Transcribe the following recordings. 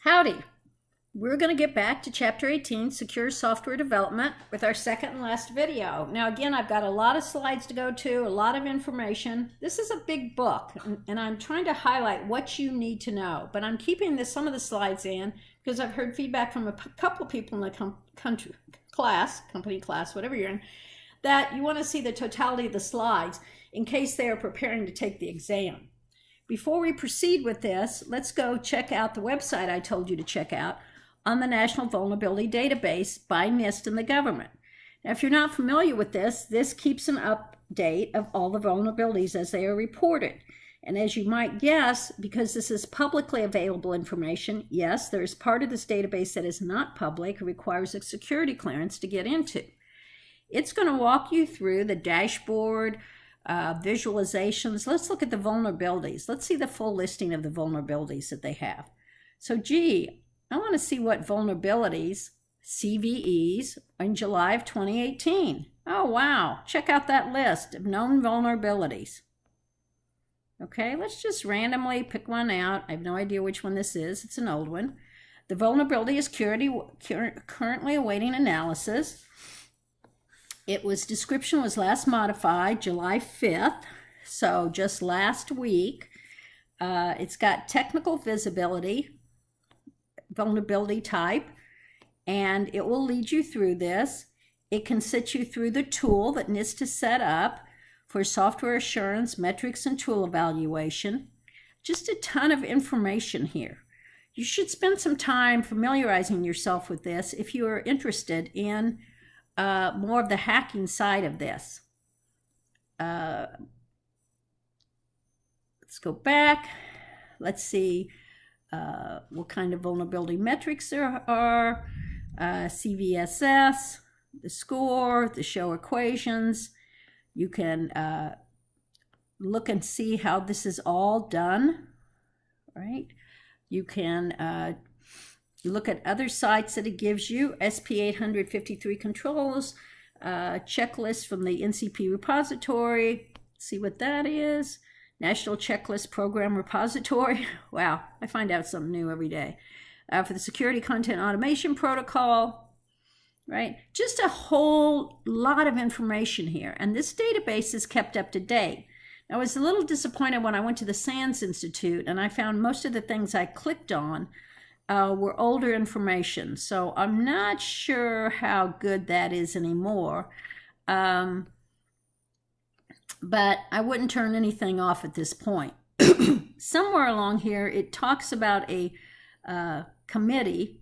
Howdy! We're going to get back to Chapter 18, Secure Software Development, with our second and last video. Now again, I've got a lot of slides to go to, a lot of information. This is a big book, and I'm trying to highlight what you need to know. But I'm keeping some of the slides in because I've heard feedback from a couple of people in the company class, whatever you're in, that you want to see the totality of the slides in case they are preparing to take the exam. Before we proceed with this, let's go check out the website I told you to check out on the National Vulnerability Database by NIST and the government. Now, if you're not familiar with this keeps an update of all the vulnerabilities as they are reported. And as you might guess, because this is publicly available information, yes, there is part of this database that is not public, requires a security clearance to get into. It's going to walk you through the dashboard, visualizations. Let's look at the vulnerabilities. Let's see the full listing of the vulnerabilities that they have. So, gee, I want to see what vulnerabilities, CVEs, in July of 2018. Oh, wow. Check out that list of known vulnerabilities. Okay, let's just randomly pick one out. I have no idea which one this is. It's an old one. The vulnerability is currently awaiting analysis. Description was last modified July 5th, so just last week. It's got technical visibility, vulnerability type, and it will lead you through this. It can sit you through the tool that NIST has set up for software assurance, metrics, and tool evaluation. Just a ton of information here. You should spend some time familiarizing yourself with this if you are interested in more of the hacking side of this. Let's go back. Let's see what kind of vulnerability metrics there are. CVSS, the score, the show equations. You can look and see how this is all done, right? You can look at other sites that it gives you, SP 853 controls, checklist from the NCP repository, see what that is. National Checklist Program Repository. Wow, I find out something new every day. For the Security Content Automation Protocol, right? Just a whole lot of information here. And this database is kept up to date. I was a little disappointed when I went to the SANS Institute and I found most of the things I clicked on were older information. So I'm not sure how good that is anymore. But I wouldn't turn anything off at this point. Somewhere along here, it talks about a committee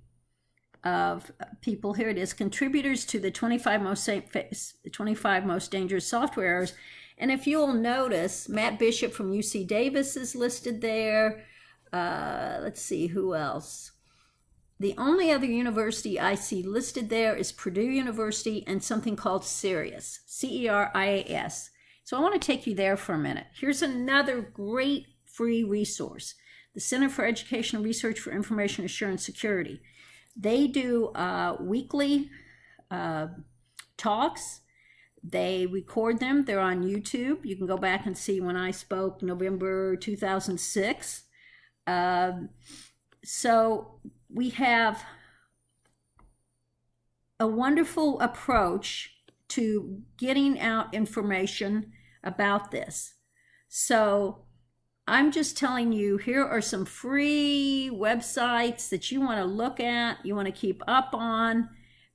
of people. Here it is, contributors to the 25 most dangerous software errors. And if you'll notice, Matt Bishop from UC Davis is listed there. Let's see, who else? The only other university I see listed there is Purdue University and something called CERIAS, CERIAS. So I want to take you there for a minute. Here's another great free resource, the Center for Educational Research for Information Assurance Security. They do weekly talks. They record them. They're on YouTube. You can go back and see when I spoke November 2006. So we have a wonderful approach to getting out information about this. So I'm just telling you, here are some free websites that you want to look at, you want to keep up on,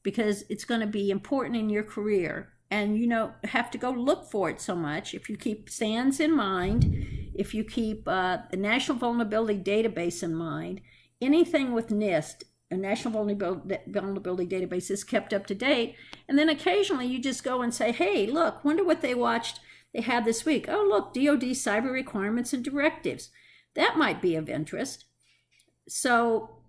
because it's going to be important in your career. And you don't have to go look for it so much. If you keep SANS in mind, if you keep the National Vulnerability Database in mind, anything with NIST, a National Vulnerability Database, is kept up to date. And then occasionally you just go and say, hey, look, wonder what they had this week. Oh, look, DoD cyber requirements and directives. That might be of interest. So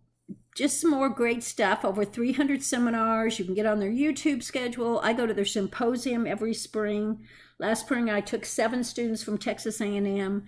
just some more great stuff. Over 300 seminars. You can get on their YouTube schedule. I go to their symposium every spring. Last spring, I took 7 students from Texas A&M.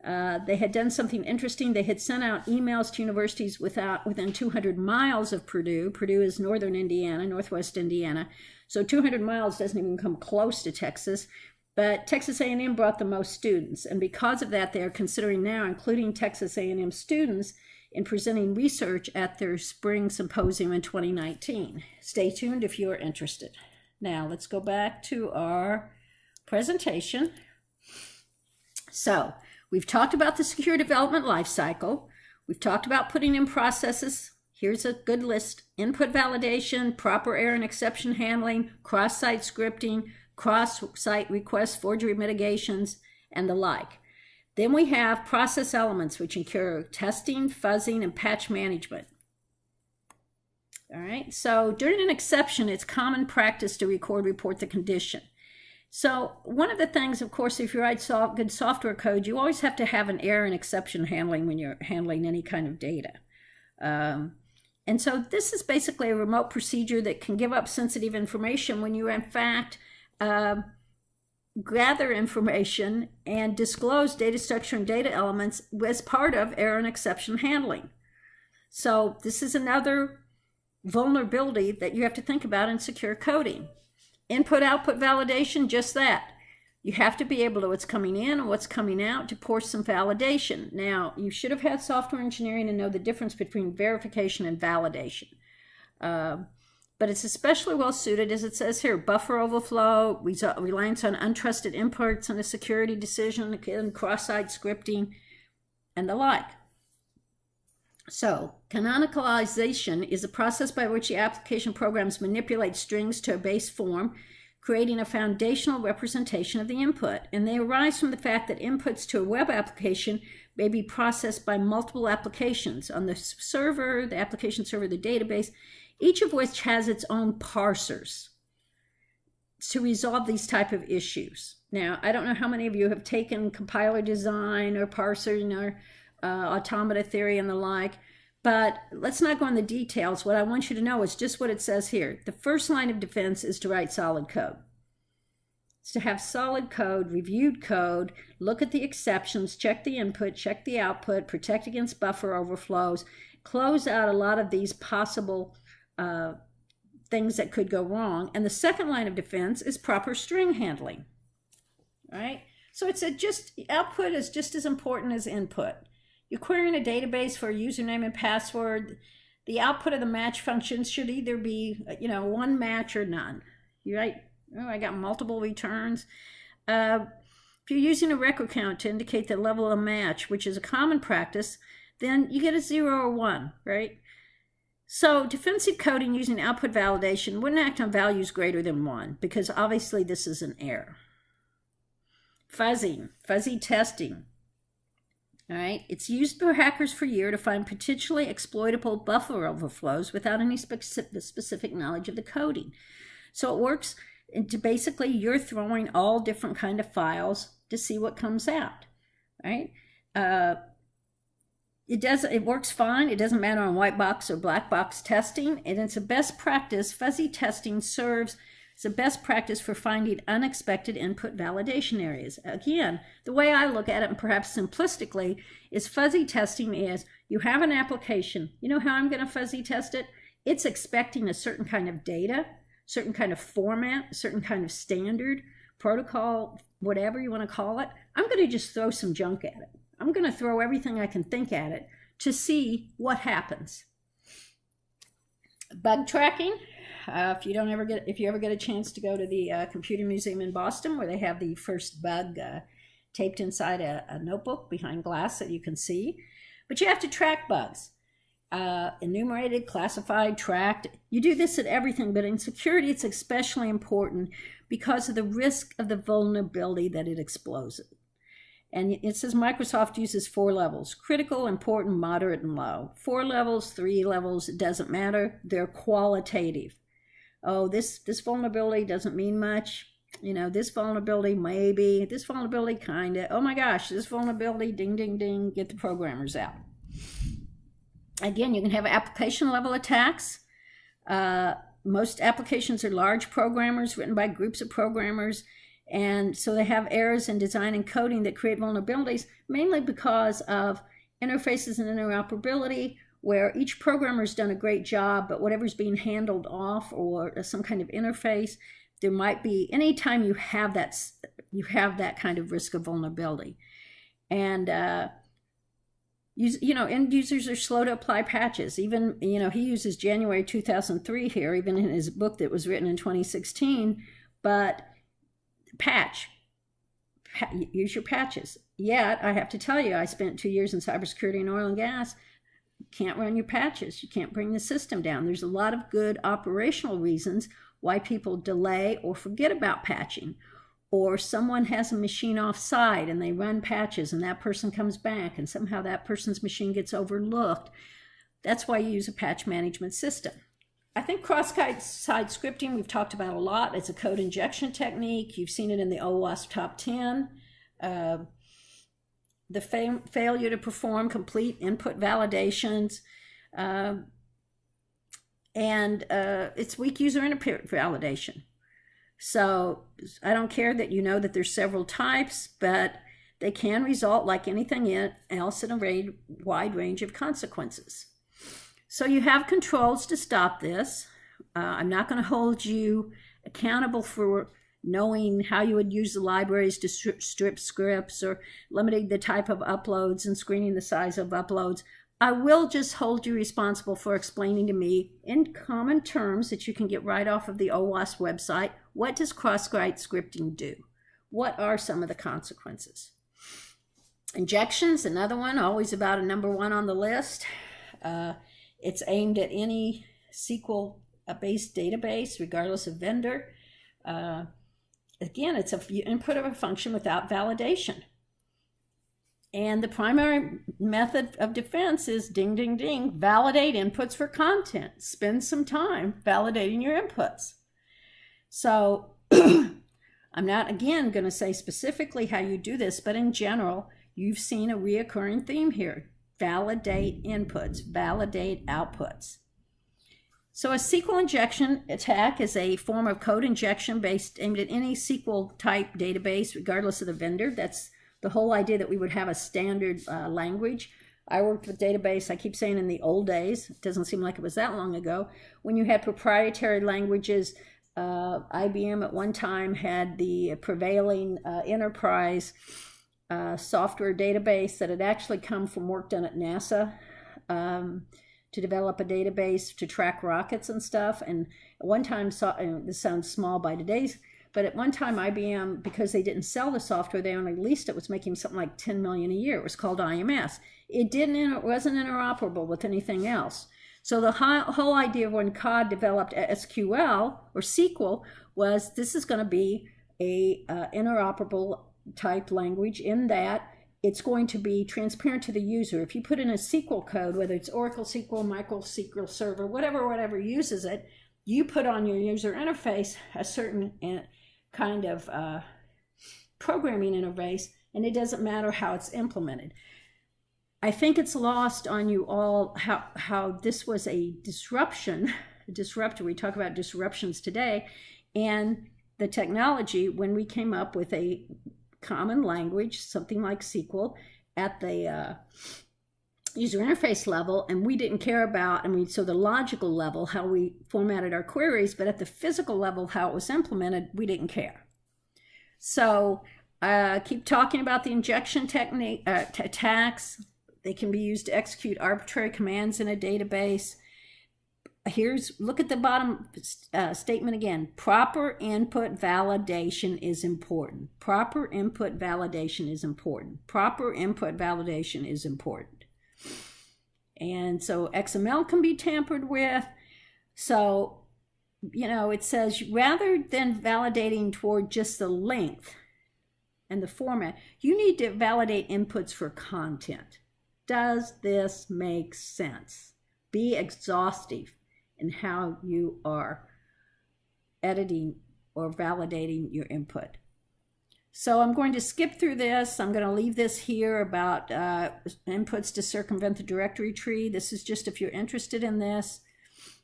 They had done something interesting. They had sent out emails to universities within 200 miles of Purdue. Purdue is northern Indiana, northwest Indiana. So 200 miles doesn't even come close to Texas. But Texas A&M brought the most students. And because of that, they are considering now including Texas A&M students in presenting research at their spring symposium in 2019. Stay tuned if you are interested. Now let's go back to our presentation. So we've talked about the secure development lifecycle. We've talked about putting in processes. Here's a good list: input validation, proper error and exception handling, cross-site scripting, cross-site requests, forgery mitigations, and the like. Then we have process elements, which include testing, fuzzing, and patch management. All right, so during an exception, it's common practice to report the condition. So one of the things, of course, if you write good software code, you always have to have an error and exception handling when you're handling any kind of data. And so this is basically a remote procedure that can give up sensitive information when you, in fact, gather information and disclose data structure and data elements as part of error and exception handling. So this is another vulnerability that you have to think about in secure coding. Input-output validation, just that. You have to be able to what's coming in and what's coming out to pour some validation. Now, you should have had software engineering and know the difference between verification and validation. But it's especially well suited, as it says here, buffer overflow, reliance on untrusted imports and a security decision, and cross-site scripting, and the like. So, canonicalization is a process by which the application programs manipulate strings to a base form, creating a foundational representation of the input. And they arise from the fact that inputs to a web application may be processed by multiple applications on the server, the application server, the database, each of which has its own parsers to resolve these type of issues. Now, I don't know how many of you have taken compiler design or parsing or automata theory and the like, but let's not go into the details. What I want you to know is just what it says here. The first line of defense is to write solid code. It's to have solid code, reviewed code, look at the exceptions, check the input, check the output, protect against buffer overflows, close out a lot of these possible things that could go wrong. And the second line of defense is proper string handling. All right? So it's output is just as important as input. You're querying a database for a username and password. The output of the match functions should either be, one match or none. You're right. Oh, I got multiple returns. If you're using a record count to indicate the level of match, which is a common practice, then you get a 0 or 1, right? So defensive coding using output validation wouldn't act on values greater than 1, because obviously this is an error. Fuzzing, fuzzy testing. All right, it's used by hackers for years to find potentially exploitable buffer overflows without any specific knowledge of the coding. So it works into basically you're throwing all different kind of files to see what comes out, right? It works fine. It doesn't matter on white box or black box testing, and it's a best practice. Fuzzy testing serves as a best practice for finding unexpected input validation areas. Again, the way I look at it, and perhaps simplistically, is fuzzy testing is you have an application. You know how I'm going to fuzzy test it? It's expecting a certain kind of data, certain kind of format, certain kind of standard, protocol, whatever you want to call it. I'm going to just throw some junk at it. I'm going to throw everything I can think at it to see what happens. Bug tracking. If you ever get a chance to go to the Computer Museum in Boston, where they have the first bug taped inside a notebook behind glass that you can see. But you have to track bugs. Enumerated, classified, tracked. You do this at everything, but in security it's especially important because of the risk of the vulnerability that it explodes. And it says Microsoft uses 4 levels: critical, important, moderate, and low. 4 levels, 3 levels, it doesn't matter. They're qualitative. Oh, this vulnerability doesn't mean much. This vulnerability maybe, this vulnerability kind of, oh my gosh, this vulnerability, ding, ding, ding, get the programmers out. Again, you can have application level attacks. Most applications are large programmers written by groups of programmers. And so they have errors in design and coding that create vulnerabilities, mainly because of interfaces and interoperability, where each programmer's done a great job, but whatever's being handled off or some kind of interface, there might be, anytime you have that kind of risk of vulnerability. And End users are slow to apply patches. Even, he uses January 2003 here, even in his book that was written in 2016. But use your patches. Yet, I have to tell you, I spent 2 years in cybersecurity and oil and gas. Can't run your patches. You can't bring the system down. There's a lot of good operational reasons why people delay or forget about patching. Or someone has a machine off-site and they run patches and that person comes back and somehow that person's machine gets overlooked. That's why you use a patch management system. I think cross-site scripting we've talked about a lot. It's a code injection technique. You've seen it in the OWASP top 10. The failure to perform complete input validations, and it's weak user input validation. So I don't care that you know that there's several types, but they can result, like anything else, in a wide range of consequences. So you have controls to stop this. I'm not going to hold you accountable for knowing how you would use the libraries to strip scripts or limiting the type of uploads and screening the size of uploads. I will just hold you responsible for explaining to me in common terms that you can get right off of the OWASP website, what does cross-site scripting do? What are some of the consequences? Injections, another one, always about a number one on the list. It's aimed at any SQL-based database, regardless of vendor. Again, it's an input of a function without validation. And the primary method of defense is ding, ding, ding, validate inputs for content. Spend some time validating your inputs. So I'm not, again, going to say specifically how you do this, but in general, you've seen a reoccurring theme here. Validate inputs, validate outputs. So a SQL injection attack is a form of code injection aimed at any SQL type database, regardless of the vendor. That's the whole idea, that we would have a standard language. I worked with database, I keep saying in the old days, it doesn't seem like it was that long ago, when you had proprietary languages. IBM at one time had the prevailing enterprise software database that had actually come from work done at NASA. To develop a database to track rockets and stuff. And at one time, this sounds small by today's, but at one time IBM, because they didn't sell the software, they only leased it, was making something like $10 million a year. It was called IMS. It wasn't interoperable with anything else. So the whole idea of when COD developed SQL or SQL was this is going to be a interoperable type language in that it's going to be transparent to the user. If you put in a SQL code, whether it's Oracle SQL, MySQL Server, whatever uses it, you put on your user interface a certain kind of programming interface, and it doesn't matter how it's implemented. I think it's lost on you all how this was a disruptor. We talk about disruptions today, and the technology, when we came up with a common language, something like SQL, at the user interface level, and we didn't care about, so the logical level, how we formatted our queries, but at the physical level, how it was implemented, we didn't care. So keep talking about the injection technique, attacks. They can be used to execute arbitrary commands in a database. Look at the bottom statement again. Proper input validation is important. Proper input validation is important. Proper input validation is important. And so XML can be tampered with. So, it says rather than validating toward just the length and the format, you need to validate inputs for content. Does this make sense? Be exhaustive in how you are editing or validating your input. So I'm going to skip through this. I'm going to leave this here about inputs to circumvent the directory tree. This is just if you're interested in this.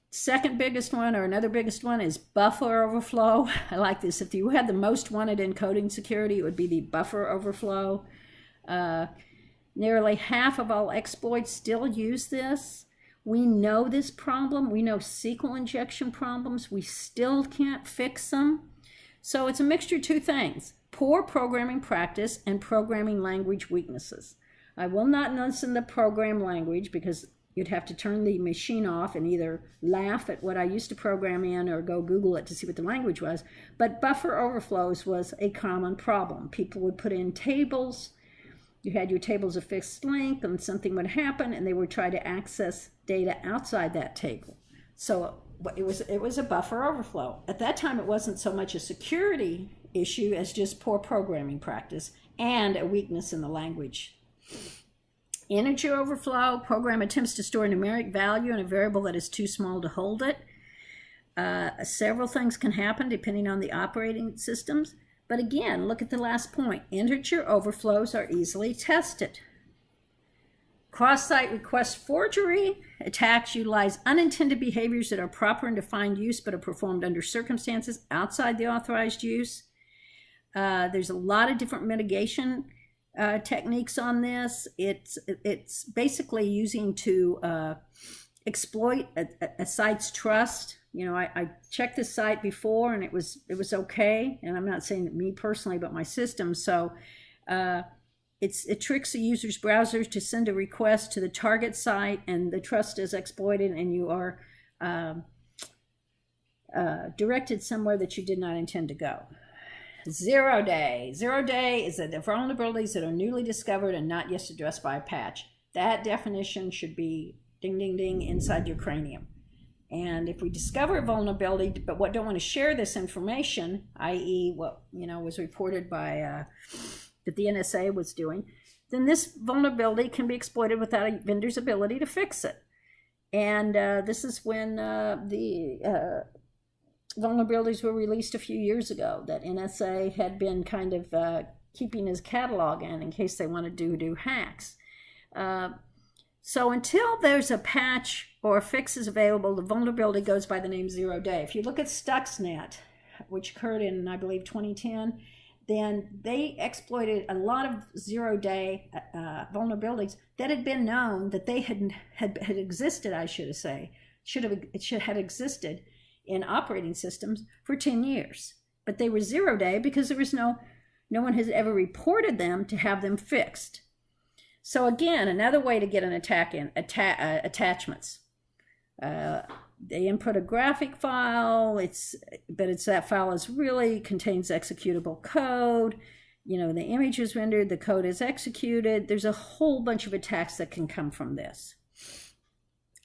Second biggest one, or another biggest one, is buffer overflow. I like this. If you had the most wanted in coding security, it would be the buffer overflow. Nearly half of all exploits still use this. We know this problem. We know SQL injection problems. We still can't fix them. So it's a mixture of two things: poor programming practice and programming language weaknesses. I will not listen the program language because you'd have to turn the machine off and either laugh at what I used to program in or go Google it to see what the language was. But buffer overflows was a common problem. People would put in tables. You had your tables of fixed length and something would happen and they would try to access data outside that table. So it was a buffer overflow. At that time, it wasn't so much a security issue as just poor programming practice and a weakness in the language. Integer overflow, program attempts to store a numeric value in a variable that is too small to hold it. Several things can happen depending on the operating systems. But again, look at the last point. Integer overflows are easily tested. Cross-site request forgery attacks utilize unintended behaviors that are proper and defined use but are performed under circumstances outside the authorized use. There's a lot of different mitigation techniques on this. It's basically using to exploit a site's trust. You know, I checked this site before and it was okay. And I'm not saying me personally, but my system. So it tricks the user's browsers to send a request to the target site, and the trust is exploited, and you are directed somewhere that you did not intend to go. 0 day. 0 day is the vulnerabilities that are newly discovered and not yet addressed by a patch. That definition should be ding, ding, ding inside your cranium. And if we discover a vulnerability, but what don't want to share this information, i.e. what was reported by that the NSA was doing, then this vulnerability can be exploited without a vendor's ability to fix it. And this is when the vulnerabilities were released a few years ago that NSA had been kind of keeping his catalog in case they wanted to do hacks. So until there's a patch or a fix is available, the vulnerability goes by the name 0 day. If you look at Stuxnet, which occurred in, I believe, 2010, then they exploited a lot of 0 day vulnerabilities that had been known that they had existed, I should say. It should have existed in operating systems for 10 years. But they were 0 day because there was no one has ever reported them to have them fixed. So again, another way to get an attack in, attachments. They input a graphic file, that file really contains executable code. The image is rendered, the code is executed. There's a whole bunch of attacks that can come from this.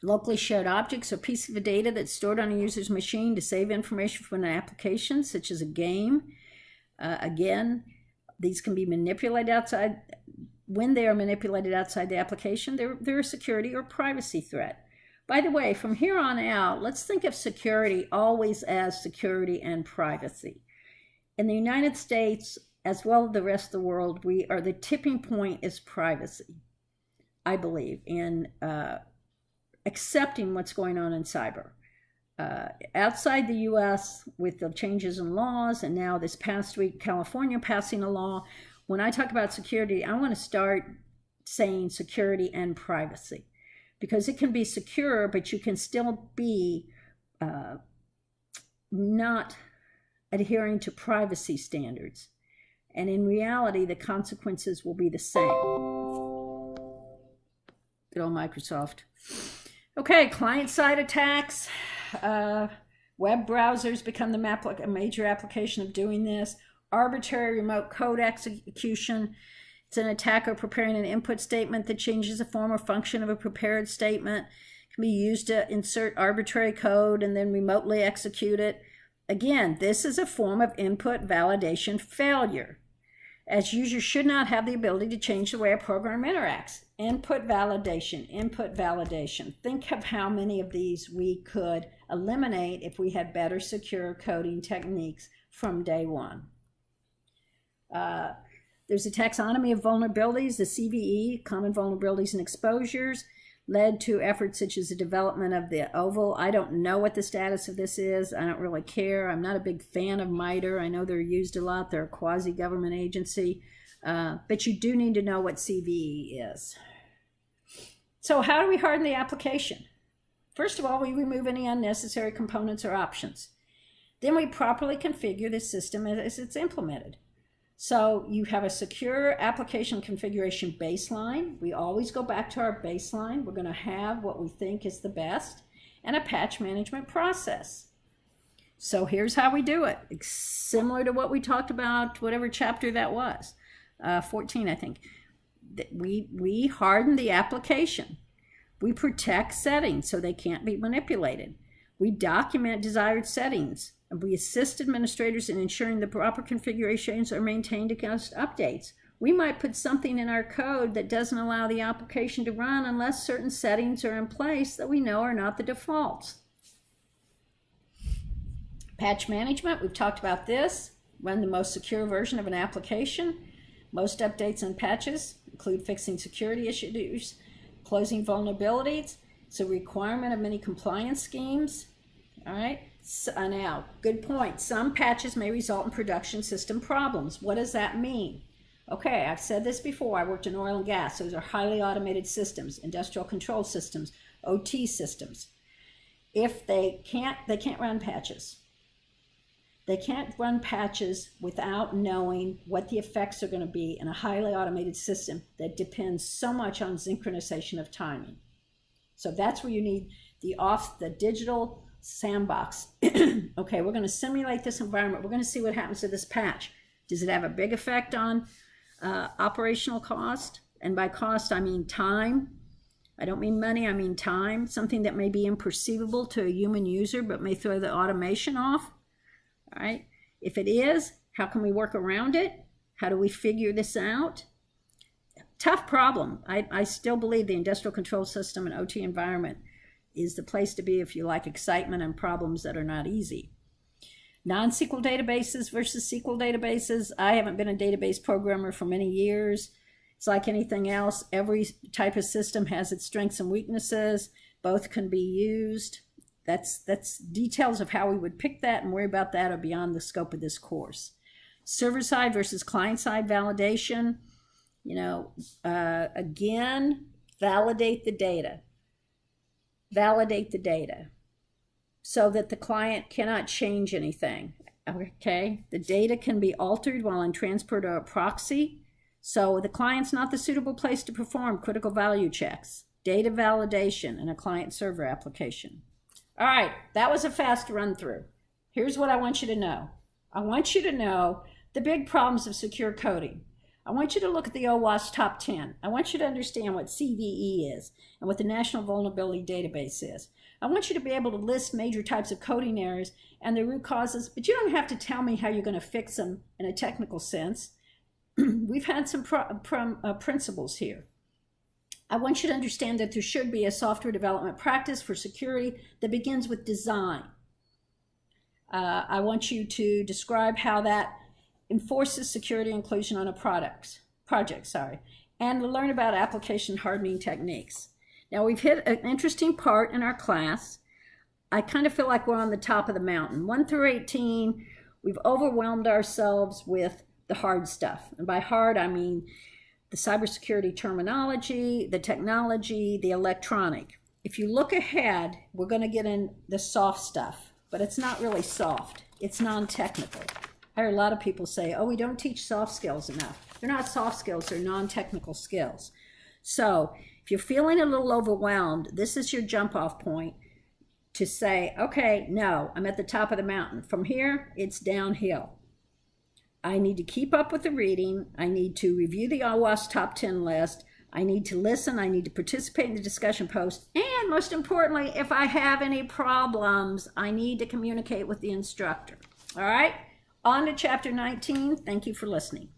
Locally shared objects are pieces of data that's stored on a user's machine to save information from an application, such as a game. Again, these can be manipulated outside. When they are manipulated outside the application, they're a security or privacy threat. By the way, from here on out, let's think of security always as security and privacy. In the United States, as well as the rest of the world, the tipping point is privacy, I believe, in accepting what's going on in cyber. Outside the U.S., with the changes in laws, and now this past week, California passing a law, when I talk about security, I want to start saying security and privacy, because it can be secure, but you can still be not adhering to privacy standards. And in reality, the consequences will be the same. Good old Microsoft. Okay, client-side attacks. Web browsers become a major application of doing this. Arbitrary remote code execution. It's an attacker preparing an input statement that changes the form or function of a prepared statement. It can be used to insert arbitrary code and then remotely execute it. Again, this is a form of input validation failure, as users should not have the ability to change the way a program interacts. Input validation, input validation. Think of how many of these we could eliminate if we had better secure coding techniques from day one. There's a taxonomy of vulnerabilities. The CVE, Common Vulnerabilities and Exposures, led to efforts such as the development of the OVAL. I don't know what the status of this is. I don't really care. I'm not a big fan of MITRE. I know they're used a lot. They're a quasi-government agency. But you do need to know what CVE is. So how do we harden the application? First of all, we remove any unnecessary components or options. Then we properly configure the system as it's implemented. So you have a secure application configuration baseline. We always go back to our baseline. We're going to have what we think is the best, and a patch management process. So here's how we do it. It's similar to what we talked about, whatever chapter that was, 14, I think. We harden the application. We protect settings so they can't be manipulated. We document desired settings. And we assist administrators in ensuring the proper configurations are maintained against updates. We might put something in our code that doesn't allow the application to run unless certain settings are in place that we know are not the defaults. Patch management, we've talked about this. Run the most secure version of an application. Most updates and patches include fixing security issues, closing vulnerabilities. It's a requirement of many compliance schemes. All right, so now, good point. Some patches may result in production system problems. What does that mean? Okay, I've said this before. I worked in oil and gas. Those are highly automated systems, industrial control systems, OT systems. If they can't run patches. They can't run patches without knowing what the effects are going to be in a highly automated system that depends so much on synchronization of timing. So that's where you need the digital sandbox. Okay, we're going to simulate this environment. We're going to see what happens to this patch. Does it have a big effect on operational cost? And by cost, I mean time. I don't mean money, I mean time. Something that may be imperceivable to a human user but may throw the automation off. All right, if it is, how can we work around it? How do we figure this out? Tough problem. I still believe the industrial control system and OT environment is the place to be if you like excitement and problems that are not easy. Non-SQL databases versus SQL databases. I haven't been a database programmer for many years. It's like anything else. Every type of system has its strengths and weaknesses. Both can be used. That's details of how we would pick that and worry about that are beyond the scope of this course. Server-side versus client-side validation. You know, again, validate the data. Validate the data so that the client cannot change anything. Okay, the data can be altered while in transport or a proxy. So the client's not the suitable place to perform critical value checks, data validation in a client-server application. All right, that was a fast run through. Here's what I want you to know. I want you to know the big problems of secure coding. I want you to look at the OWASP top 10. I want you to understand what CVE is and what the National Vulnerability Database is. I want you to be able to list major types of coding errors and their root causes, but you don't have to tell me how you're going to fix them in a technical sense. We've had some principles here. I want you to understand that there should be a software development practice for security that begins with design. I want you to describe how that enforces security inclusion on a project, and learn about application hardening techniques. Now we've hit an interesting part in our class. I kind of feel like we're on the top of the mountain. 1 through 18, we've overwhelmed ourselves with the hard stuff. And by hard, I mean the cybersecurity terminology, the technology, the electronic. If you look ahead, we're going to get in the soft stuff, but it's not really soft. It's non-technical. I hear a lot of people say, oh, we don't teach soft skills enough. They're not soft skills, they're non-technical skills. So if you're feeling a little overwhelmed, this is your jump-off point to say, okay, no, I'm at the top of the mountain. From here, it's downhill. I need to keep up with the reading. I need to review the OWASP top 10 list. I need to listen. I need to participate in the discussion post. And most importantly, if I have any problems, I need to communicate with the instructor. All right, on to chapter 19. Thank you for listening.